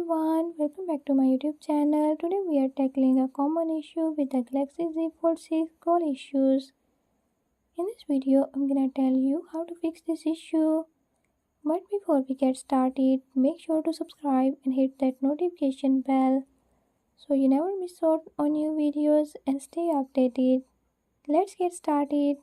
everyone, welcome back to my YouTube channel. Today we are tackling a common issue with the Galaxy Z Fold 6 call issues. In this video, I'm gonna tell you how to fix this issue. But before we get started, make sure to subscribe and hit that notification bell so you never miss out on new videos and stay updated. Let's get started.